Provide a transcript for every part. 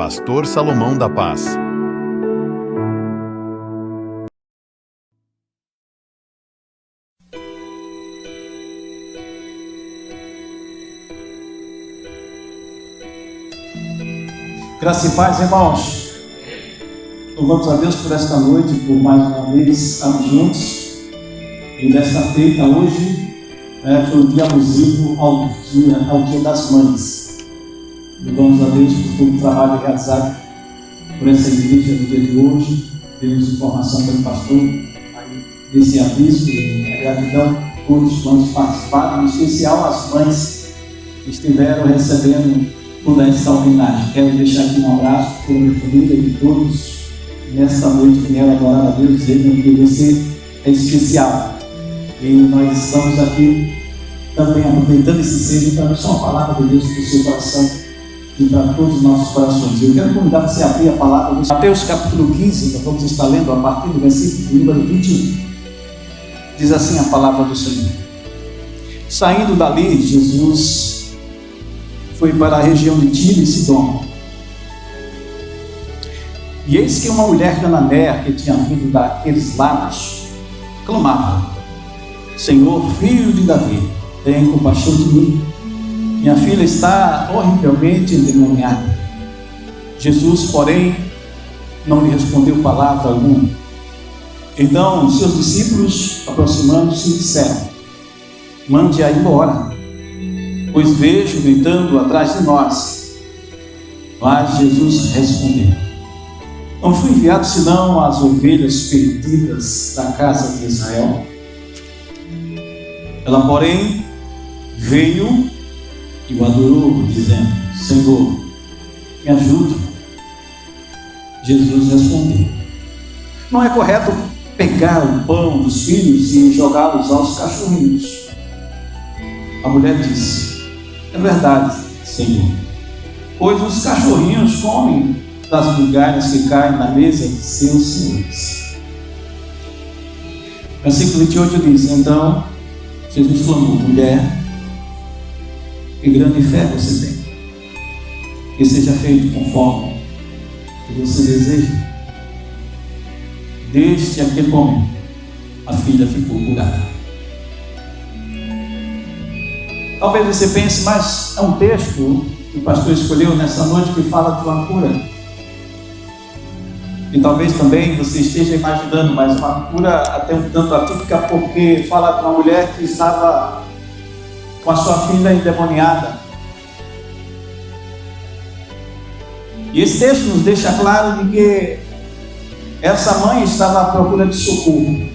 Pastor Salomão da Paz. Graça e paz, irmãos. Louvamos a Deus por esta noite, por mais uma vez estarmos juntos. E desta feita, hoje, foi o dia alusivo ao dia das Mães. Louvamos a Deus por todo o trabalho realizado por essa igreja no dia de hoje. Temos informação pelo pastor desse aviso e a gratidão a todos quantos participaram, em especial as mães que estiveram recebendo toda essa homenagem. Quero deixar aqui um abraço para a minha família e todos nesta noite que vieram adorar a Deus, dizendo que você é especial. E nós estamos aqui também aproveitando esse seja para deixar uma palavra de Deus para o seu coração e para todos os nossos corações. Eu quero convidar você a abrir a palavra de Mateus capítulo 15, nós vamos estar lendo a partir do versículo número 21. Diz assim a palavra do Senhor: Saindo dali, Jesus foi para a região de Tiro e Sidom. E eis que uma mulher cananeia que tinha vindo daqueles lados clamava: Senhor, filho de Davi, tenha compaixão de mim. Minha filha está horrivelmente endemoniada. Jesus, porém, não lhe respondeu palavra alguma. Então seus discípulos, aproximando-se, disseram: Mande-a embora, pois vejo gritando atrás de nós. Mas Jesus respondeu: Não fui enviado senão às ovelhas perdidas da casa de Israel. Ela, porém, veio e o adorou, dizendo: Senhor, me ajude. Jesus respondeu: Não é correto pegar o pão dos filhos e jogá-los aos cachorrinhos. A mulher disse: É verdade, Senhor, pois os cachorrinhos comem das migalhas que caem na mesa de seus senhores. Versículo 28 diz: Então Jesus clamou: Mulher, que grande fé você tem, que seja feito conforme que você deseja. Desde aquele momento, a filha ficou curada. Talvez você pense, mas é um texto que o pastor escolheu nessa noite que fala de uma cura. E talvez também você esteja imaginando, mas uma cura até um tanto atípica, porque fala de uma mulher que estava com a sua filha endemoniada. E esse texto nos deixa claro de que essa mãe estava à procura de socorro.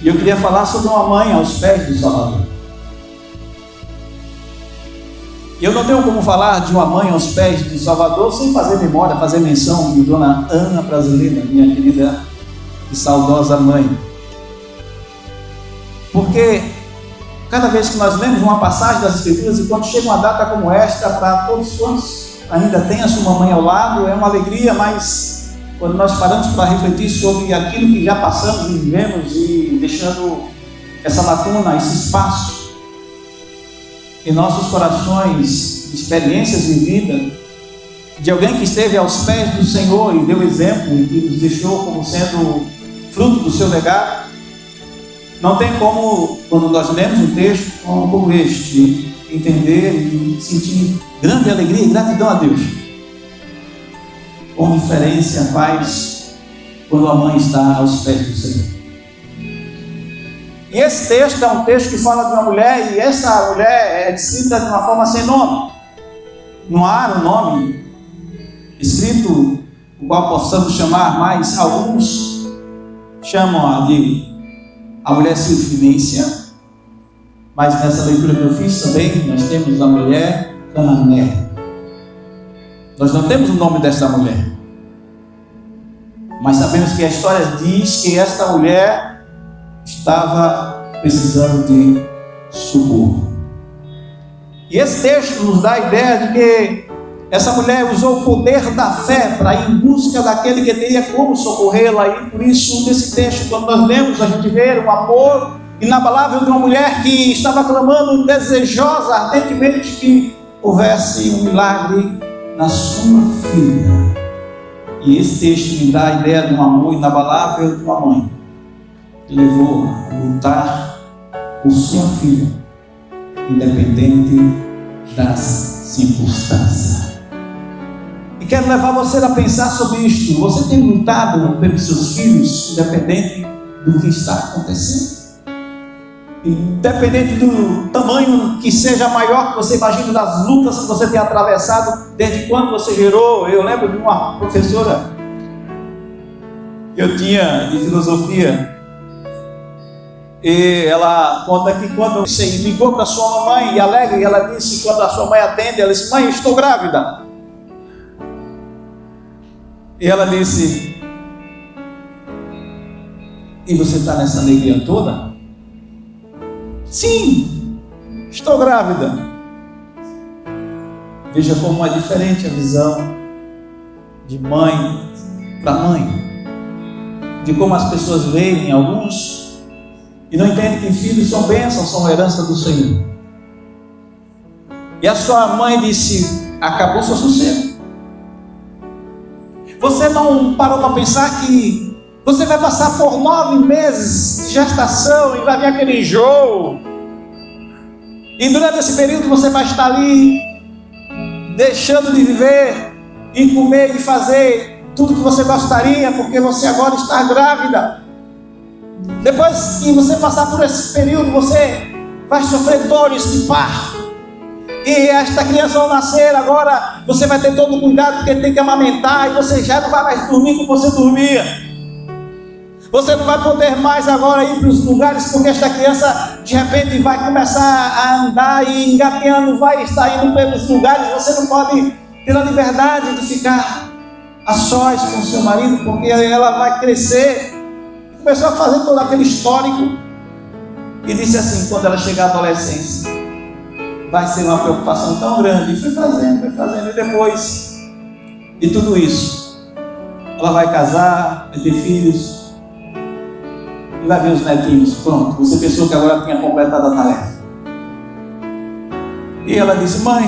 E eu queria falar sobre uma mãe aos pés do Salvador. E eu não tenho como falar de uma mãe aos pés do Salvador sem fazer memória, fazer menção de Dona Ana Brasileira, minha querida e saudosa mãe. Porque cada vez que nós lemos uma passagem das Escrituras, e quando chega uma data como esta, para todos quantos ainda têm a sua mãe ao lado, é uma alegria, mas quando nós paramos para refletir sobre aquilo que já passamos e vivemos e deixando essa lacuna, esse espaço em nossos corações, experiências vividas de alguém que esteve aos pés do Senhor e deu exemplo e que nos deixou como sendo fruto do seu legado, não tem como, quando nós lemos um texto como este, entender e sentir grande alegria e gratidão a Deus. Como diferença faz quando a mãe está aos pés do Senhor. E esse texto é um texto que fala de uma mulher, e essa mulher é descrita de uma forma sem nome. Não há um nome escrito, o qual possamos chamar, mas alguns chamam-a de a mulher Sirofenícia, mas nessa leitura que eu fiz também, nós temos a mulher cananeia. Nós não temos o nome desta mulher, mas sabemos que a história diz que esta mulher estava precisando de socorro. E esse texto nos dá a ideia de que essa mulher usou o poder da fé para ir em busca daquele que teria como socorrê-la. E por isso, nesse texto, quando nós lemos, a gente vê o amor inabalável de uma mulher que estava clamando desejosa, ardentemente, que houvesse um milagre na sua filha. E esse texto me dá a ideia de um amor inabalável de uma mãe que levou a lutar por sua filha, independente das circunstâncias. E quero levar você a pensar sobre isto. Você tem lutado pelos seus filhos, independente do que está acontecendo? Independente do tamanho que seja maior que você imagine, das lutas que você tem atravessado desde quando você gerou. Eu lembro de uma professora que eu tinha de filosofia, e ela conta que quando você ligou para sua mãe e alegre, ela disse, quando a sua mãe atende, ela disse: mãe, eu estou grávida. E ela disse: e você está nessa alegria toda? Sim, estou grávida. Veja como é diferente a visão de mãe para mãe, de como as pessoas veem alguns e não entendem que filhos são bênçãos, são herança do Senhor. E a sua mãe disse: acabou seu sossego. Você não parou para pensar que você vai passar por 9 meses de gestação e vai vir aquele enjoo, e durante esse período você vai estar ali deixando de viver e comer e fazer tudo que você gostaria, porque você agora está grávida. Depois que você passar por esse período, você vai sofrer dores de parto, e esta criança ao nascer agora você vai ter todo o cuidado, porque tem que amamentar, e você já não vai mais dormir como você dormia. Você não vai poder mais agora ir para os lugares, porque esta criança de repente vai começar a andar e engateando, vai estar indo pelos lugares. Você não pode ter a liberdade de ficar a sós com o seu marido, porque ela vai crescer. Começou a fazer todo aquele histórico e disse assim: quando ela chegar à adolescência, vai ser uma preocupação tão grande. E foi fazendo, e depois de tudo isso, ela vai casar, vai ter filhos, e vai ver os netinhos. Pronto, você pensou que agora tinha completado a tarefa. E ela disse: mãe,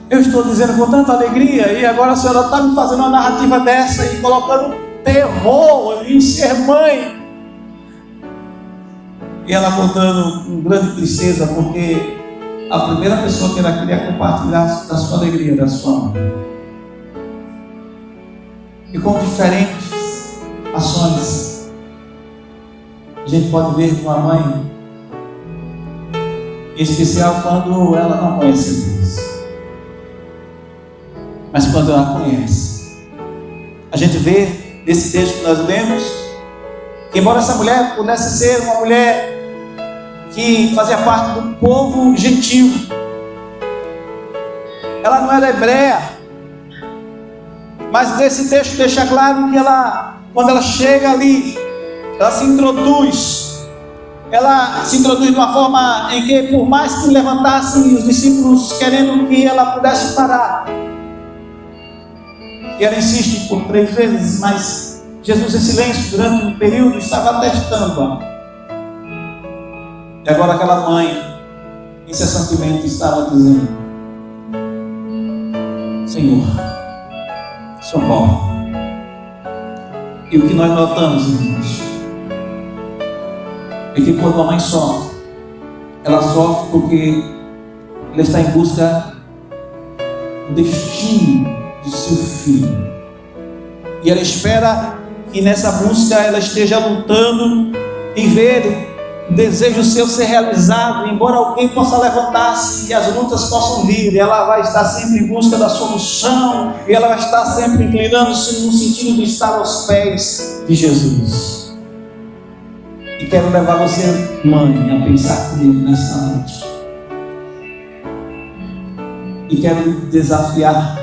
eu estou dizendo com tanta alegria, e agora a senhora está me fazendo uma narrativa dessa e colocando terror em ser mãe. E ela contando com grande tristeza, porque a primeira pessoa que ela queria compartilhar da sua alegria, da sua mãe. E com diferentes ações, a gente pode ver que uma mãe, em especial quando ela não conhece Deus, mas quando ela conhece, a gente vê nesse texto que nós lemos, que embora essa mulher pudesse ser uma mulher que fazia parte do povo gentil, ela não era hebreia, mas esse texto deixa claro que ela, quando ela chega ali, ela se introduz de uma forma em que, por mais que levantassem os discípulos querendo que ela pudesse parar, e ela insiste por 3 vezes, mas Jesus em silêncio durante um período estava testando-a. E agora aquela mãe incessantemente estava dizendo: Senhor, socorre. E o que nós notamos, irmãos, é que quando a mãe sofre, ela sofre porque ela está em busca do destino do seu filho, e ela espera que nessa busca ela esteja lutando em ver o desejo seu ser realizado, embora alguém possa levantar-se e as lutas possam vir, ela vai estar sempre em busca da solução, e ela vai estar sempre inclinando-se no sentido de estar aos pés de Jesus. E quero levar você, mãe, a pensar comigo nesta noite. E quero lhe desafiar,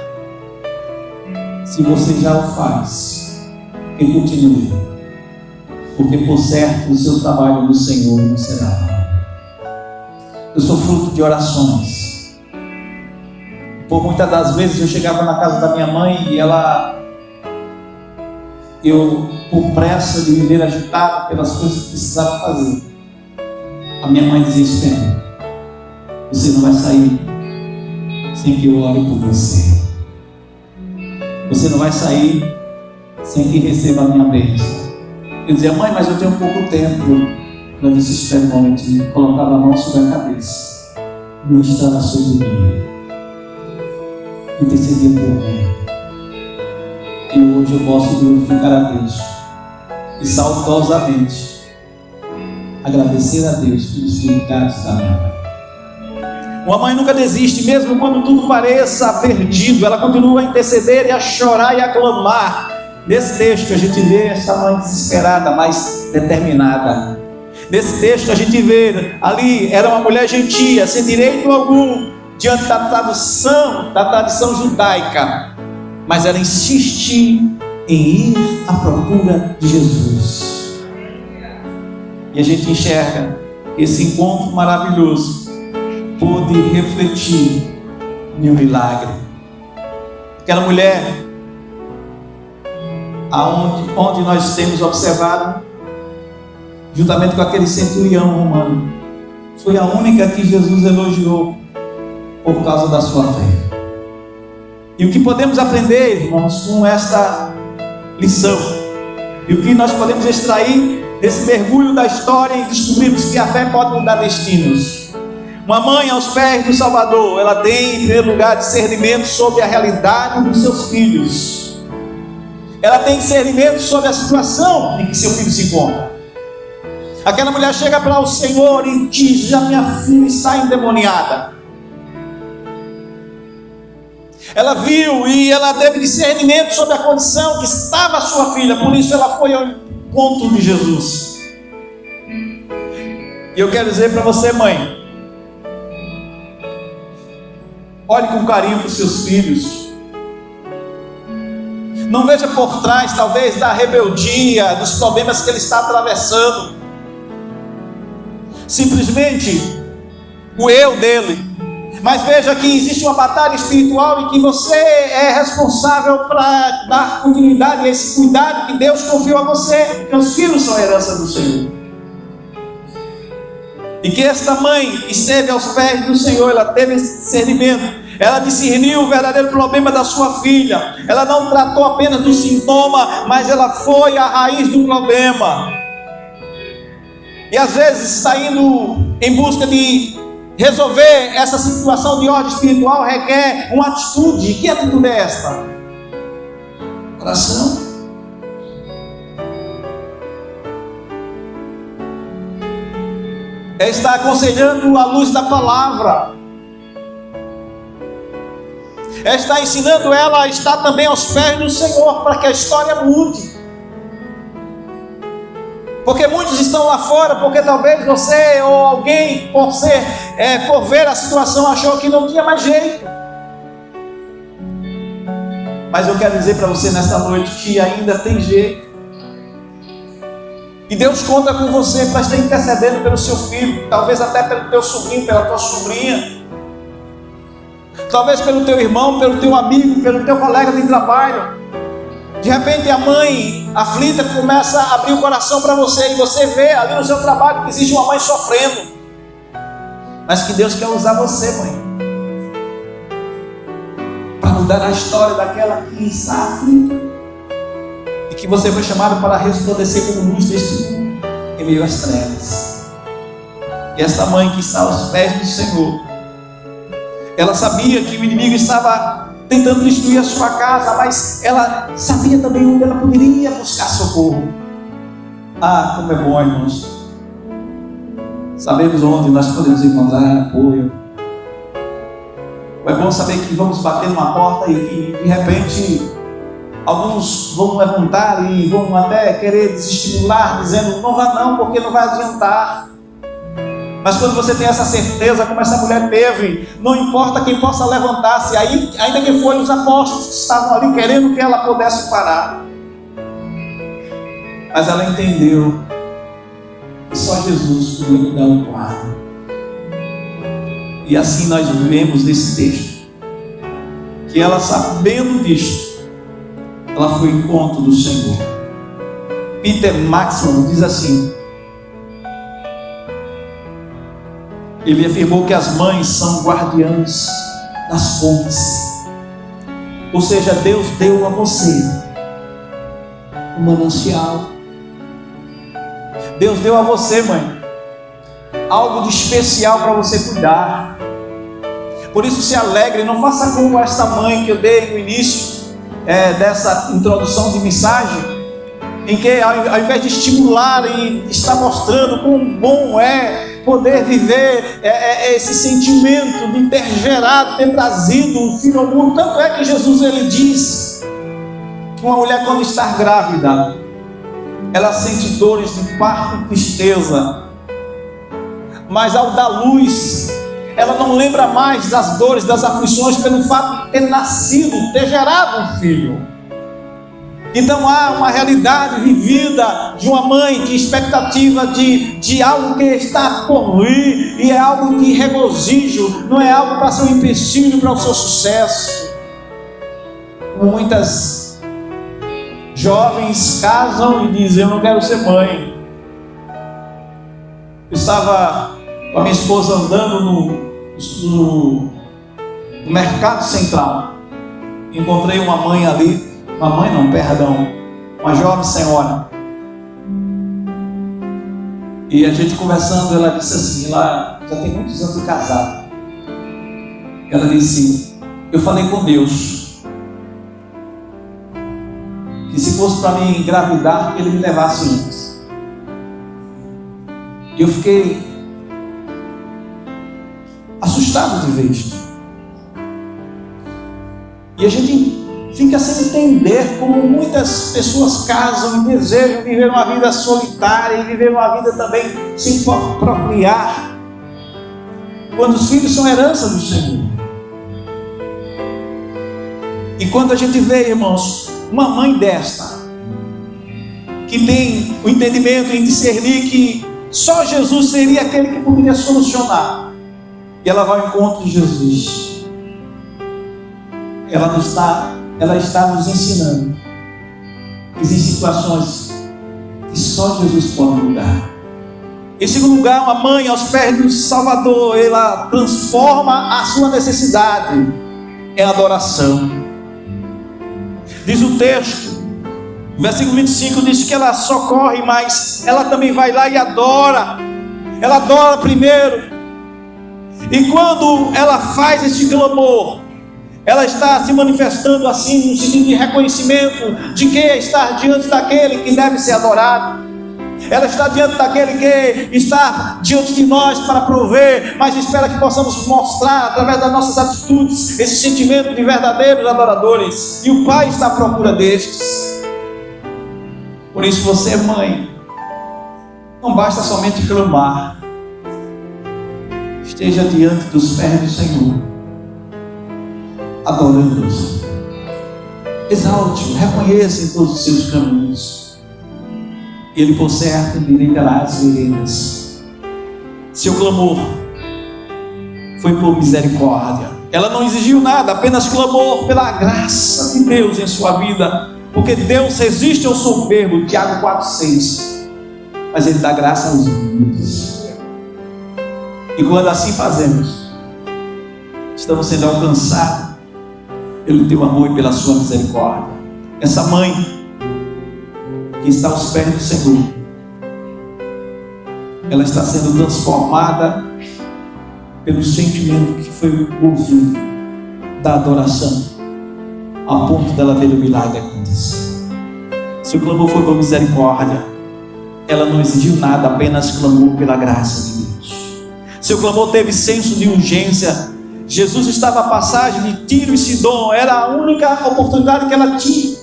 se você já o faz, que continue, porque por certo o seu trabalho no Senhor não será. Eu sou fruto de orações. Por muitas das vezes eu chegava na casa da minha mãe e eu, por pressa de viver agitado pelas coisas que precisava fazer, a minha mãe dizia: Estênio, você não vai sair sem que eu ore por você. Você não vai sair sem que receba a minha bênção. Eu dizia: mãe, mas eu tenho pouco tempo. Ela disse: espera um momento. Colocava a mão sobre a cabeça, ministrava sobre mim, intercedia por mim. E hoje eu posso glorificar a Deus e saudosamente agradecer a Deus pelos cuidados da minha mãe. Uma mãe nunca desiste, mesmo quando tudo pareça perdido. Ela continua a interceder e a chorar e a clamar. Nesse texto a gente vê essa mãe desesperada, mas determinada. Nesse texto a gente vê ali, era uma mulher gentia, sem direito algum, diante da tradição judaica. Mas ela insiste em ir à procura de Jesus. E a gente enxerga que esse encontro maravilhoso pôde refletir em um milagre. Aquela mulher, onde nós temos observado, juntamente com aquele centurião romano, foi a única que Jesus elogiou por causa da sua fé. E o que podemos aprender, irmãos, com esta lição, e o que nós podemos extrair desse mergulho da história e descobrirmos que a fé pode mudar destinos. Uma mãe aos pés do Salvador, ela tem em primeiro lugar discernimento sobre a realidade dos seus filhos. Ela tem discernimento sobre a situação em que seu filho se encontra. Aquela mulher chega para o Senhor e diz: a minha filha está endemoniada. Ela viu e ela teve discernimento sobre a condição que estava a sua filha, por isso ela foi ao encontro de Jesus. E eu quero dizer para você, mãe, olhe com carinho para os seus filhos. Não veja por trás, talvez, da rebeldia, dos problemas que ele está atravessando, simplesmente o eu dele. Mas veja que existe uma batalha espiritual e que você é responsável para dar continuidade a esse cuidado que Deus confiou a você, porque os filhos são a herança do Senhor. E que esta mãe esteve aos pés do Senhor, ela teve esse discernimento, ela discerniu o verdadeiro problema da sua filha. Ela não tratou apenas do sintoma, mas ela foi à raiz do problema. E às vezes está indo em busca de resolver essa situação de ordem espiritual, requer uma atitude. Que atitude é esta? Oração. É estar aconselhando à luz da palavra. É estar ensinando ela a estar também aos pés do Senhor, para que a história mude. Porque muitos estão lá fora, porque talvez você ou alguém, por ver a situação, achou que não tinha mais jeito. Mas eu quero dizer para você nesta noite que ainda tem jeito. E Deus conta com você para estar intercedendo pelo seu filho, talvez até pelo teu sobrinho, pela tua sobrinha, talvez pelo teu irmão, pelo teu amigo, pelo teu colega de trabalho. De repente a mãe aflita começa a abrir o coração para você, e você vê ali no seu trabalho que existe uma mãe sofrendo, mas que Deus quer usar você, mãe, para mudar a história daquela que está aflita, e que você foi chamado para resplandecer como luz deste mundo em meio às trevas. E essa mãe que está aos pés do Senhor, ela sabia que o inimigo estava tentando destruir a sua casa, mas ela sabia também onde ela poderia buscar socorro. Ah, como é bom, irmãos, sabemos onde nós podemos encontrar apoio. É bom saber que vamos bater numa porta e que de repente alguns vão levantar e vão até querer desestimular, dizendo: não vá não, porque não vai adiantar. Mas quando você tem essa certeza, como essa mulher teve, não importa quem possa levantar-se, ainda que foram os apóstolos que estavam ali querendo que ela pudesse parar, mas ela entendeu que só Jesus podia dar o quadro. E assim nós vivemos nesse texto, que ela, sabendo disto, ela foi ao encontro do Senhor. Peter Maxwell diz assim: ele afirmou que as mães são guardiãs das fontes. Ou seja, Deus deu a você um manancial. Deus deu a você, mãe, algo de especial para você cuidar. Por isso se alegre, não faça como esta mãe que eu dei no início dessa introdução de mensagem, em que ao invés de estimular e estar mostrando quão bom é poder viver esse sentimento de ter gerado, ter trazido um filho ao mundo. Tanto é que Jesus, ele diz que uma mulher, quando está grávida, ela sente dores de parto e tristeza, mas ao dar luz, ela não lembra mais das dores, das aflições, pelo fato de ter nascido, ter gerado um filho. Então há uma realidade vivida de uma mãe, de expectativa de algo que está por vir, e é algo de regozijo, não é algo para ser um empecilho para o seu sucesso. Como muitas jovens casam e dizem: eu não quero ser mãe. Eu estava com a minha esposa andando no mercado central, encontrei uma mãe ali. Uma mãe não, perdão, uma jovem senhora. E a gente conversando, ela disse assim, ela já tem muitos anos de casada. Ela disse: eu falei com Deus que se fosse para mim engravidar, que Ele me levasse antes. E eu fiquei assustado de ver isso. E a gente fica sem entender como muitas pessoas casam e desejam viver uma vida solitária e viver uma vida também sem procriar, quando os filhos são herança do Senhor. E quando a gente vê, irmãos, uma mãe desta, que tem o entendimento em discernir que só Jesus seria aquele que poderia solucionar, e ela vai ao encontro de Jesus, ela está nos ensinando que existem situações que só Jesus pode mudar. Em segundo lugar, uma mãe aos pés do Salvador, ela transforma a sua necessidade em adoração. Diz o texto, versículo 25, diz que ela socorre, mas ela também vai lá e adora. Ela adora primeiro. E quando ela faz este clamor, ela está se manifestando assim, no sentido de reconhecimento de que está diante daquele que deve ser adorado. Ela está diante daquele que está diante de nós para prover, mas espera que possamos mostrar, através das nossas atitudes, esse sentimento de verdadeiros adoradores. E o Pai está à procura destes. Por isso você, mãe, não basta somente clamar. Esteja diante dos pés do Senhor, adorando-os. Exalte-o, reconheça em todos os seus caminhos. Ele, por certo, endireitará as veredas. Seu clamor foi por misericórdia. Ela não exigiu nada, apenas clamou pela graça de Deus em sua vida. Porque Deus resiste ao soberbo, Tiago 4,6. Mas Ele dá graça aos humildes. E quando assim fazemos, estamos sendo alcançados pelo teu amor e pela sua misericórdia. Essa mãe que está aos pés do Senhor, ela está sendo transformada pelo sentimento que foi ouvido da adoração, a ponto dela ver o milagre acontecer. Seu clamor foi por misericórdia. Ela não exigiu nada, apenas clamou pela graça de Deus. Seu clamor teve senso de urgência. Jesus estava à passagem de Tiro e Sidom, era a única oportunidade que ela tinha.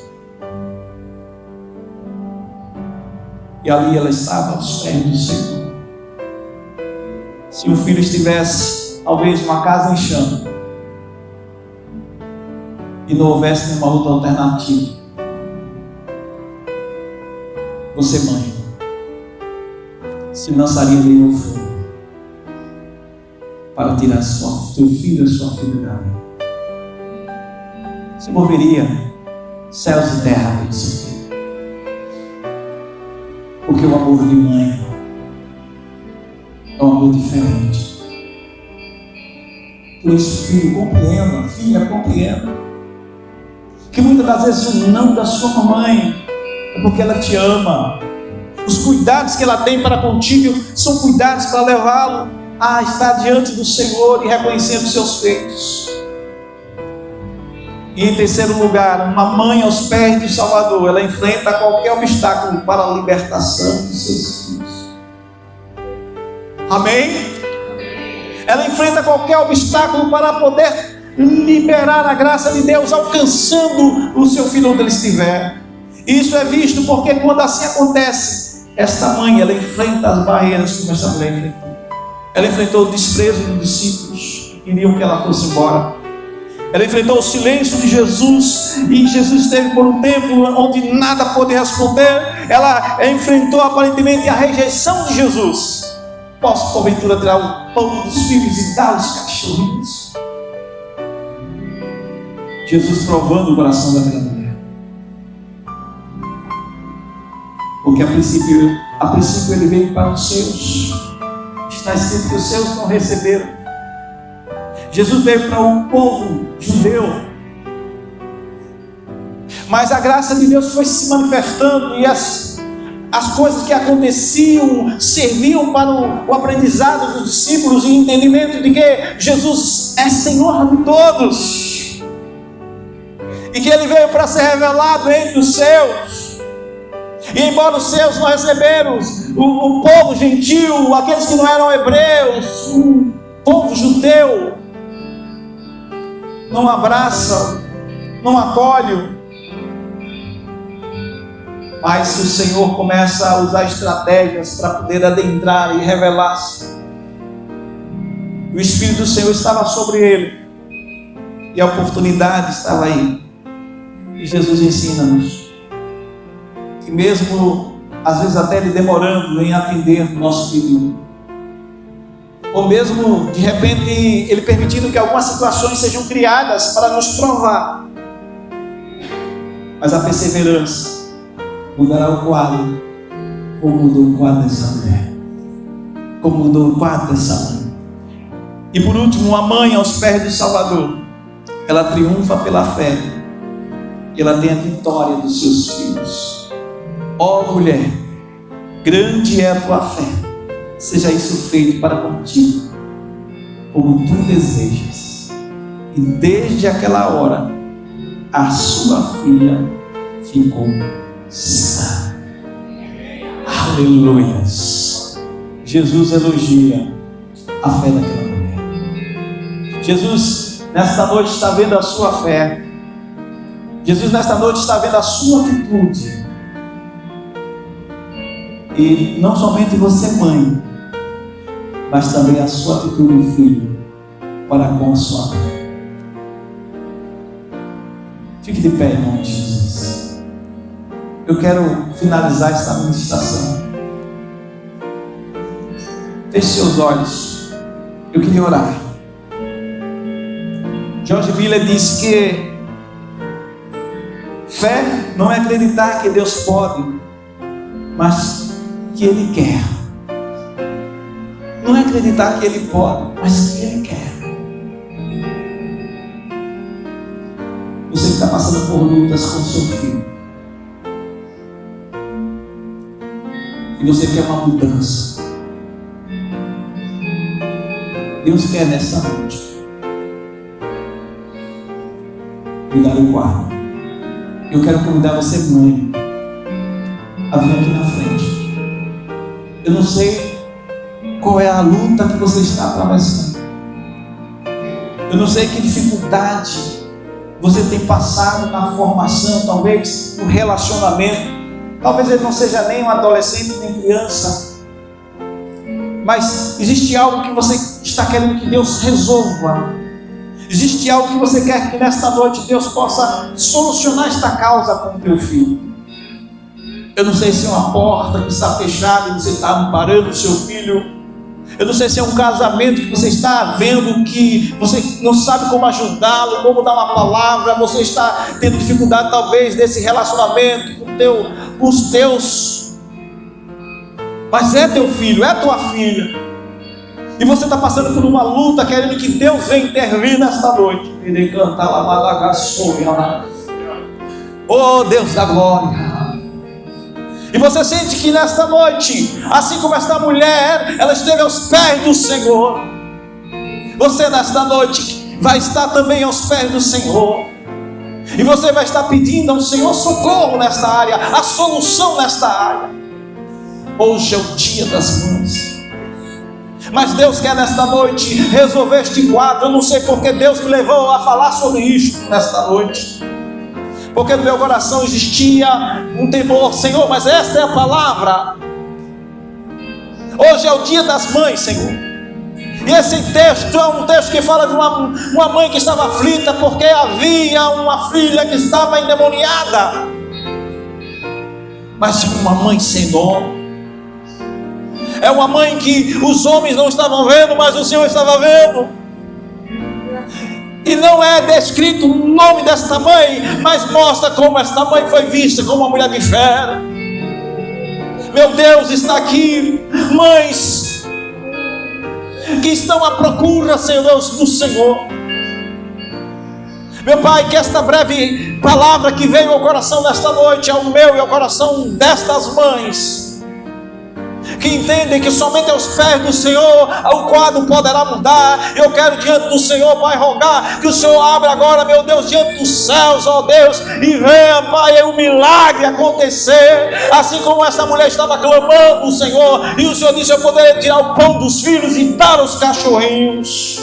E ali ela estava aos pés do Senhor. Se o filho estivesse, talvez, numa casa em chama, e não houvesse nenhuma outra alternativa, você, mãe, se lançaria ali no fogo para tirar seu filho e sua filha dali. Se moveria céus e terra pelo seu filho. Porque o amor de mãe é um amor diferente. Por isso, filho, compreenda, filha, compreenda. Que muitas das vezes o não da sua mamãe é porque ela te ama. Os cuidados que ela tem para contigo são cuidados para levá-lo a estar diante do Senhor e reconhecendo os seus feitos. E em terceiro lugar, uma mãe aos pés do Salvador, ela enfrenta qualquer obstáculo para a libertação dos seus filhos. Amém? Ela enfrenta qualquer obstáculo para poder liberar a graça de Deus, alcançando o seu filho onde ele estiver. Isso é visto porque quando assim acontece, esta mãe, ela enfrenta as barreiras como essa mulher enfrentou. Ela enfrentou o desprezo dos discípulos que queriam que ela fosse embora. Ela enfrentou o silêncio de Jesus, e Jesus esteve por um tempo onde nada pôde responder. Ela enfrentou aparentemente a rejeição de Jesus. Posso porventura tirar o pão dos filhos e dar aos cachorrinhos? Jesus provando o coração daquela mulher. Porque a princípio ele veio para os seus. Está escrito que os seus não receberam. Jesus veio para um povo judeu. Mas a graça de Deus foi se manifestando, e as coisas que aconteciam serviam para o aprendizado dos discípulos e o entendimento de que Jesus é Senhor de todos. E que Ele veio para ser revelado entre os seus. E embora os seus não receberam, o povo gentil, aqueles que não eram hebreus, o povo judeu, não abraça, não acolhe. Mas o Senhor começa a usar estratégias para poder adentrar e revelar-se. O Espírito do Senhor estava sobre ele, e a oportunidade estava aí. E Jesus ensina-nos que mesmo, às vezes até ele demorando em atender o nosso pedido, ou mesmo, de repente, ele permitindo que algumas situações sejam criadas para nos provar, mas a perseverança mudará o quadro, como mudou o quadro dessa mulher, como mudou o quadro dessa mãe. E por último, a mãe aos pés do Salvador, ela triunfa pela fé, e ela tem a vitória dos seus filhos. Ó mulher, grande é a tua fé, seja isso feito para contigo, como tu desejas. E desde aquela hora, a sua filha ficou sã. Aleluias. Jesus elogia a fé daquela mulher. Jesus, nesta noite, está vendo a sua fé. Jesus, nesta noite, está vendo a sua atitude. E não somente você, mãe, mas também a sua atitude, filho, para com a sua mãe. Fique de pé, em nome de Jesus. Eu quero finalizar esta ministração. Feche seus olhos. Eu queria orar. George Miller diz que fé não é acreditar que Deus pode, mas que Ele quer. Não é acreditar que Ele pode, mas que Ele quer. Você que está passando por lutas com seu filho, e você quer uma mudança, Deus quer nessa noite mudar o quadro. Eu quero convidar você, mãe, a vir aqui na frente. Eu não sei qual é a luta que você está atravessando. Eu não sei que dificuldade você tem passado na formação, talvez no relacionamento. Talvez ele não seja nem um adolescente, nem criança. Mas existe algo que você está querendo que Deus resolva. Existe algo que você quer que nesta noite Deus possa solucionar esta causa com o teu filho. Eu não sei se é uma porta que está fechada e você está amparando o seu filho. Eu não sei se é um casamento que você está vendo que você não sabe como ajudá-lo, como dar uma palavra. Você está tendo dificuldade talvez nesse relacionamento com os teus. Mas é teu filho, é tua filha. e você está passando por uma luta, querendo que Deus venha intervir nesta noite. Ele canta lá, malagaçoia. Oh Deus da glória. E você sente que nesta noite, assim como esta mulher, ela esteve aos pés do Senhor. Você nesta noite vai estar também aos pés do Senhor. E você vai estar pedindo ao Senhor socorro nesta área, a solução nesta área. Hoje é o dia das mães. Mas Deus quer nesta noite resolver este quadro. Eu não sei porque Deus me levou a falar sobre isto nesta noite. Porque no meu coração existia um temor, Senhor, mas esta é a palavra. Hoje é o dia das mães, Senhor. E esse texto é um texto que fala de uma mãe que estava aflita porque havia uma filha que estava endemoniada. Mas uma mãe sem nome. É uma mãe que os homens não estavam vendo, mas o Senhor estava vendo. E não é descrito o nome desta mãe, mas mostra como esta mãe foi vista como uma mulher de fé. Meu Deus, está aqui mães que estão à procura, Senhor Deus, do Senhor. Meu Pai, que esta breve palavra que veio ao coração nesta noite, ao meu e ao coração destas mães, que entendem que somente aos pés do Senhor o quadro poderá mudar. Eu quero diante do Senhor, Pai, rogar que o Senhor abra agora, meu Deus, diante dos céus, ó Deus, e venha, Pai, um milagre acontecer, assim como essa mulher estava clamando o Senhor, e o Senhor disse: eu poderia tirar o pão dos filhos e dar aos cachorrinhos.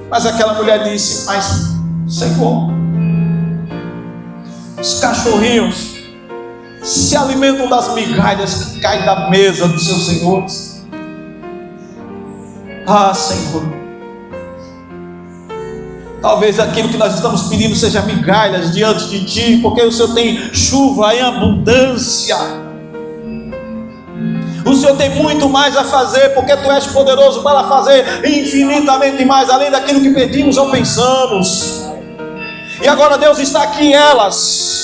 Mas aquela mulher disse: mas Senhor, os cachorrinhos se alimentam das migalhas que caem da mesa dos seus senhores. Ah, Senhor, talvez aquilo que nós estamos pedindo seja migalhas diante de Ti, porque o Senhor tem chuva em abundância. O Senhor tem muito mais a fazer, porque Tu és poderoso para fazer infinitamente mais, além daquilo que pedimos ou pensamos. E agora Deus está aqui, elas,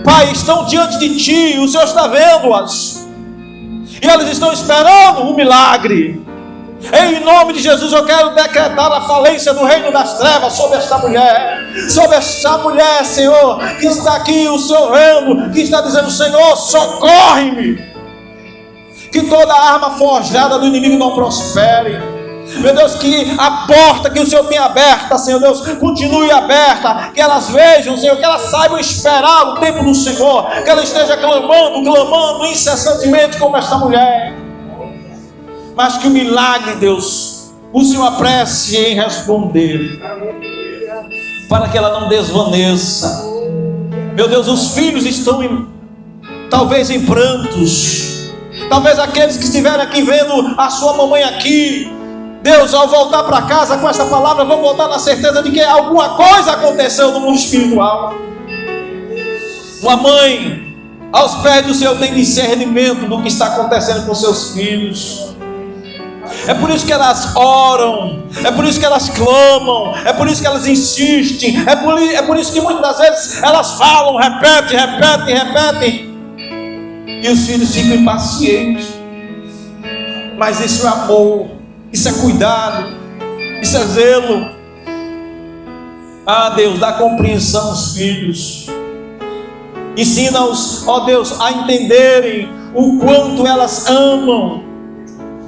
Pai, estão diante de Ti, o Senhor está vendo-as, e elas estão esperando um milagre. Em nome de Jesus eu quero decretar a falência do reino das trevas sobre esta mulher, Senhor, que está aqui, o Senhor vendo, que está dizendo: Senhor, socorre-me, que toda arma forjada do inimigo não prospere. Meu Deus, que a porta que o Senhor tem aberta, Senhor Deus, continue aberta, que elas vejam, Senhor, que elas saibam esperar o tempo do Senhor, que ela esteja clamando incessantemente como esta mulher, mas que o milagre, Deus, o Senhor apresse em responder, para que ela não desvaneça. Meu Deus, os filhos estão talvez em prantos, talvez aqueles que estiverem aqui vendo a sua mamãe aqui, Deus, ao voltar para casa com essa palavra, vão voltar na certeza de que alguma coisa aconteceu no mundo espiritual. Uma mãe aos pés do Senhor tem discernimento do que está acontecendo com seus filhos. É por isso que elas oram, é por isso que elas clamam, é por isso que elas insistem, é por isso que muitas das vezes elas falam, repetem, e os filhos ficam impacientes. Mas isso é amor, isso é cuidado, isso é zelo. Ah, Deus, dá compreensão aos filhos, ensina-os, ó Deus, a entenderem o quanto elas amam,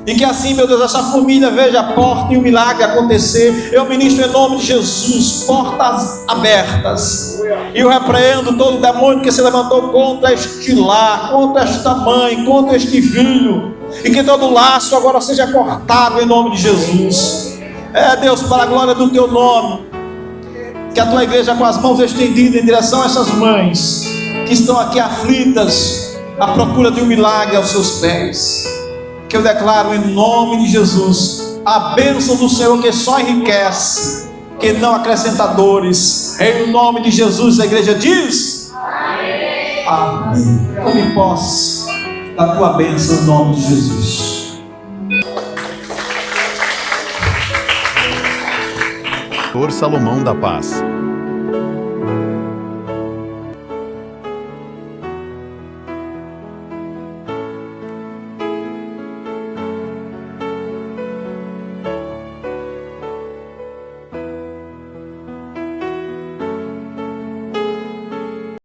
e que assim, meu Deus, essa família veja a porta e o milagre acontecer. Eu ministro em nome de Jesus, portas abertas, e eu repreendo todo o demônio que se levantou contra este lar, contra esta mãe, contra este filho, e que todo laço agora seja cortado em nome de Jesus. É, Deus, para a glória do Teu nome, que a Tua igreja, com as mãos estendidas em direção a essas mães que estão aqui aflitas à procura de um milagre aos Seus pés, que eu declaro em nome de Jesus a bênção do Senhor, que só enriquece, que não acrescenta dores. Em nome de Jesus a igreja diz amém. Amém. Tome posse da Tua bênção em nome de Jesus. Pastor Salomão da Paz.